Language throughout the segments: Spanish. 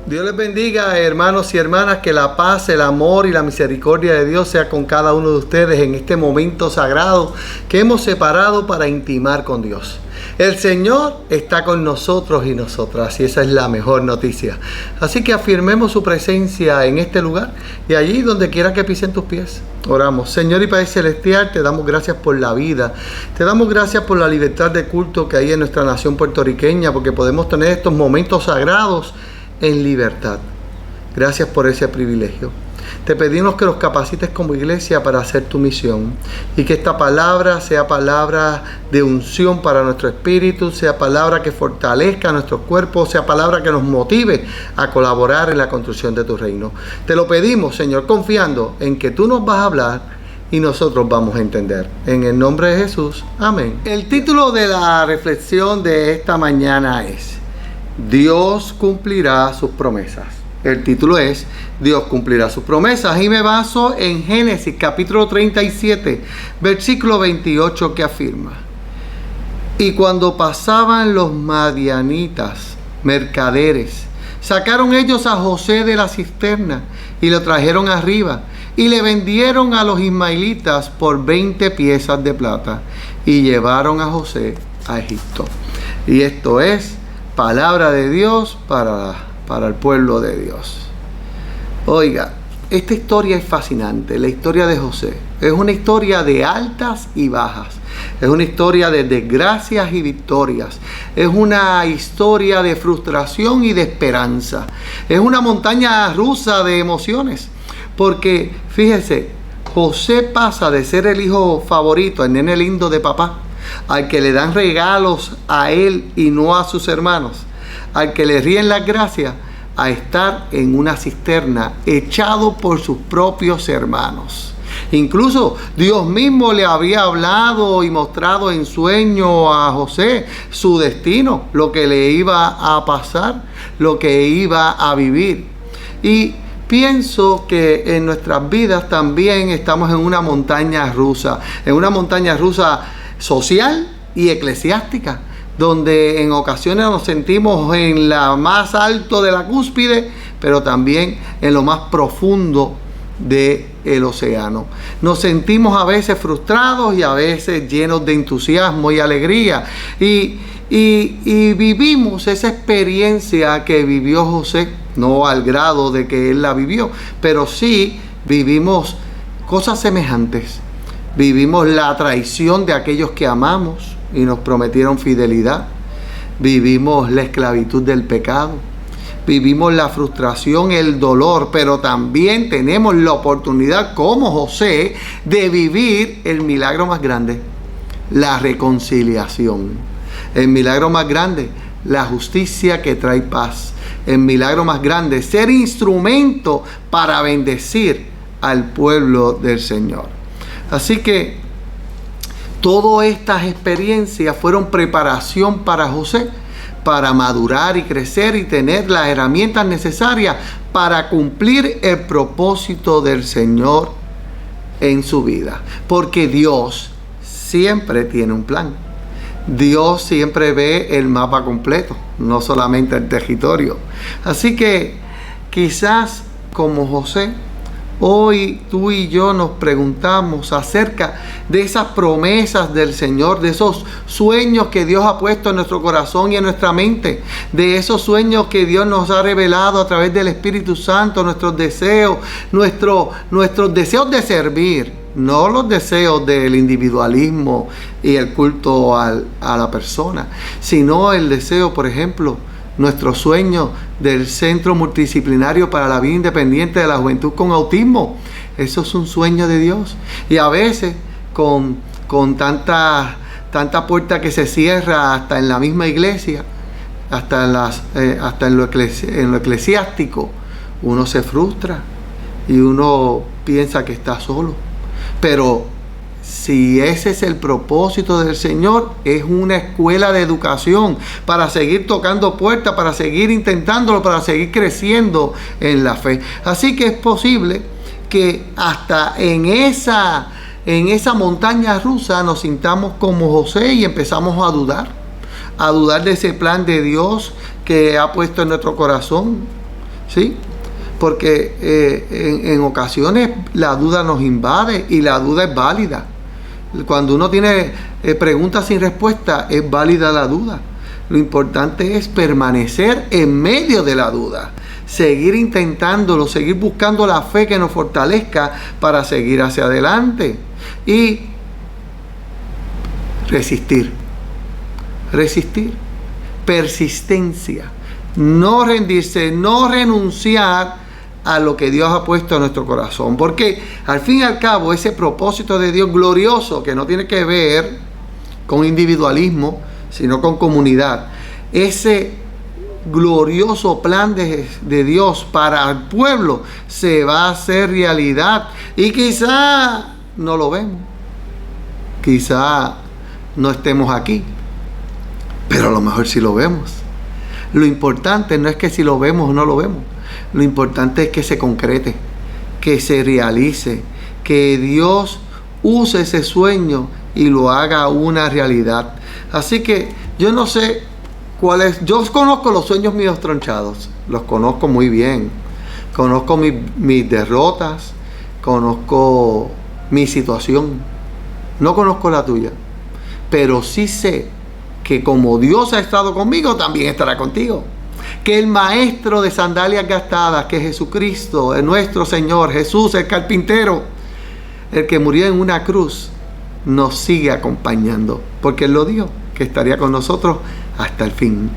Dios les bendiga, hermanos y hermanas, que la paz, el amor y la misericordia de Dios sea con cada uno de ustedes en este momento sagrado que hemos separado para intimar con Dios. El Señor está con nosotros y nosotras, y esa es la mejor noticia. Así que afirmemos su presencia en este lugar y allí donde quiera que pisen tus pies. Oramos. Señor y Padre Celestial, te damos gracias por la vida. Te damos gracias por la libertad de culto que hay en nuestra nación puertorriqueña, porque podemos tener estos momentos sagrados en libertad. Gracias por ese privilegio. Te pedimos que los capacites como iglesia para hacer tu misión y que esta palabra sea palabra de unción para nuestro espíritu, sea palabra que fortalezca nuestros cuerpos, sea palabra que nos motive a colaborar en la construcción de tu reino. Te lo pedimos, Señor, confiando en que tú nos vas a hablar y nosotros vamos a entender. En el nombre de Jesús, amén. El título de la reflexión de esta mañana es: Dios cumplirá sus promesas. El título es Dios cumplirá sus promesas, y me baso en Génesis capítulo 37, versículo 28, que afirma: y cuando pasaban los madianitas, mercaderes, sacaron ellos a José de la cisterna y lo trajeron arriba y le vendieron a los ismaelitas por 20 piezas de plata y llevaron a José a Egipto. Y esto es palabra de Dios para el pueblo de Dios. Oiga, esta historia es fascinante. La historia de José es una historia de altas y bajas. Es una historia de desgracias y victorias. Es una historia de frustración y de esperanza. Es una montaña rusa de emociones. Porque, fíjese, José pasa de ser el hijo favorito, el nene lindo de papá, al que le dan regalos a él y no a sus hermanos, al que le ríen las gracias, a estar en una cisterna echado por sus propios hermanos. Incluso Dios mismo le había hablado y mostrado en sueño a José su destino, lo que le iba a pasar, lo que iba a vivir. Y pienso que en nuestras vidas también estamos en una montaña rusa social y eclesiástica, donde en ocasiones nos sentimos en la más alto de la cúspide, pero también en lo más profundo del océano. Nos sentimos a veces frustrados y a veces llenos de entusiasmo y alegría, y vivimos esa experiencia que vivió José, no al grado de que él la vivió, pero sí vivimos cosas semejantes. Vivimos la traición de aquellos que amamos y nos prometieron fidelidad. Vivimos la esclavitud del pecado. Vivimos la frustración, el dolor, pero también tenemos la oportunidad, como José, de vivir el milagro más grande, la reconciliación. El milagro más grande, la justicia que trae paz. El milagro más grande, ser instrumento para bendecir al pueblo del Señor. Así que todas estas experiencias fueron preparación para José, para madurar y crecer y tener las herramientas necesarias para cumplir el propósito del Señor en su vida. Porque Dios siempre tiene un plan. Dios siempre ve el mapa completo, no solamente el territorio. Así que quizás como José, hoy tú y yo nos preguntamos acerca de esas promesas del Señor, de esos sueños que Dios ha puesto en nuestro corazón y en nuestra mente, de esos sueños que Dios nos ha revelado a través del Espíritu Santo, nuestros deseos de servir, no los deseos del individualismo y el culto a la persona, sino el deseo, por ejemplo, nuestro sueño del Centro Multidisciplinario para la Vida Independiente de la Juventud con Autismo. Eso es un sueño de Dios. Y a veces con tanta puerta que se cierra hasta en la misma iglesia, hasta en lo eclesiástico, uno se frustra y uno piensa que está solo. Pero si ese es el propósito del Señor, es una escuela de educación para seguir tocando puertas, para seguir intentándolo, para seguir creciendo en la fe. Así que es posible que hasta en esa montaña rusa nos sintamos como José y empezamos a dudar de ese plan de Dios que ha puesto en nuestro corazón, ¿sí? Porque en ocasiones la duda nos invade y la duda es válida. Cuando uno tiene preguntas sin respuesta, es válida la duda. Lo importante es permanecer en medio de la duda, seguir intentándolo, seguir buscando la fe que nos fortalezca para seguir hacia adelante y resistir, persistencia, no rendirse, no renunciar a lo que Dios ha puesto en nuestro corazón, porque al fin y al cabo ese propósito de Dios glorioso, que no tiene que ver con individualismo, sino con comunidad, ese glorioso plan de Dios para el pueblo se va a hacer realidad, y quizá no lo vemos, quizá no estemos aquí, pero a lo mejor sí lo vemos. Lo importante no es que si lo vemos o no lo vemos, lo importante es que se concrete, que se realice, que Dios use ese sueño y lo haga una realidad. Así que yo no sé cuál es. Yo conozco los sueños míos tronchados, los conozco muy bien. Conozco mis derrotas, conozco mi situación. No conozco la tuya, pero sí sé que como Dios ha estado conmigo, también estará contigo. Que el maestro de sandalias gastadas, que es Jesucristo, es nuestro Señor, Jesús el carpintero, el que murió en una cruz, nos sigue acompañando, porque Él lo dio, que estaría con nosotros hasta el fin.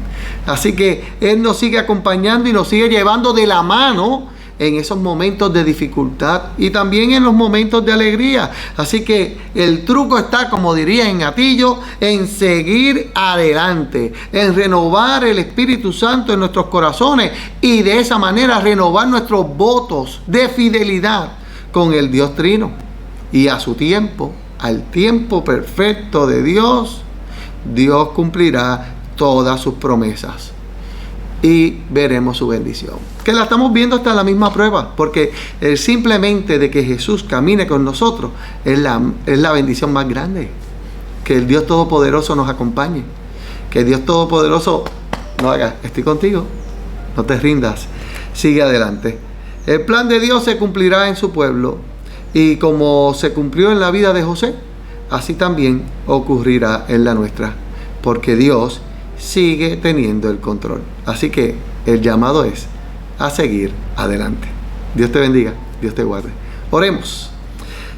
Así que Él nos sigue acompañando y nos sigue llevando de la mano en esos momentos de dificultad y también en los momentos de alegría. Así que el truco está, como diría en Atillo, en seguir adelante, en renovar el Espíritu Santo en nuestros corazones y de esa manera renovar nuestros votos de fidelidad con el Dios Trino. Y a su tiempo, al tiempo perfecto de Dios, Dios cumplirá todas sus promesas y veremos su bendición, que la estamos viendo hasta en la misma prueba, porque simplemente de que Jesús camine con nosotros es la bendición más grande. Que el Dios Todopoderoso nos acompañe, que el Dios Todopoderoso nos haga: estoy contigo, no te rindas, sigue adelante. El plan de Dios se cumplirá en su pueblo, y como se cumplió en la vida de José, así también ocurrirá en la nuestra, porque Dios sigue teniendo el control. Así que el llamado es a seguir adelante. Dios te bendiga, Dios te guarde. Oremos.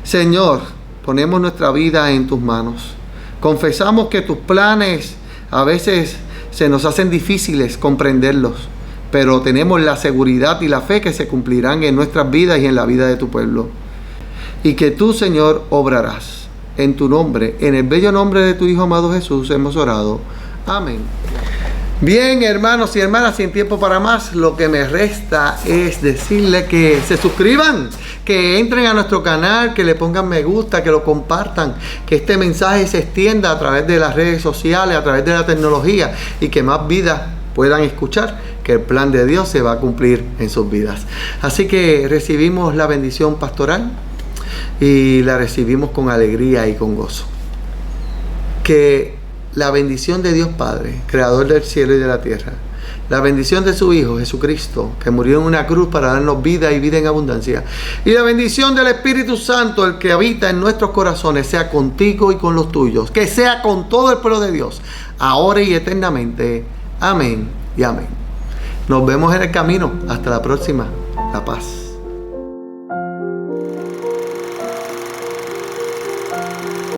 Señor, ponemos nuestra vida en tus manos. Confesamos que tus planes a veces se nos hacen difíciles comprenderlos, pero tenemos la seguridad y la fe que se cumplirán en nuestras vidas y en la vida de tu pueblo. Y que tú, Señor, obrarás. En tu nombre, en el bello nombre de tu Hijo amado Jesús, hemos orado. Amén. Bien, hermanos y hermanas, sin tiempo para más, lo que me resta es decirle que se suscriban, que entren a nuestro canal, que le pongan me gusta, que lo compartan, que este mensaje se extienda a través de las redes sociales, a través de la tecnología, y que más vidas puedan escuchar que el plan de Dios se va a cumplir en sus vidas. Así que recibimos la bendición pastoral y la recibimos con alegría y con gozo. Que la bendición de Dios Padre, creador del cielo y de la tierra, la bendición de su Hijo Jesucristo, que murió en una cruz para darnos vida y vida en abundancia, y la bendición del Espíritu Santo, el que habita en nuestros corazones, sea contigo y con los tuyos, que sea con todo el pueblo de Dios, ahora y eternamente. Amén y amén. Nos vemos en el camino. Hasta la próxima. La paz.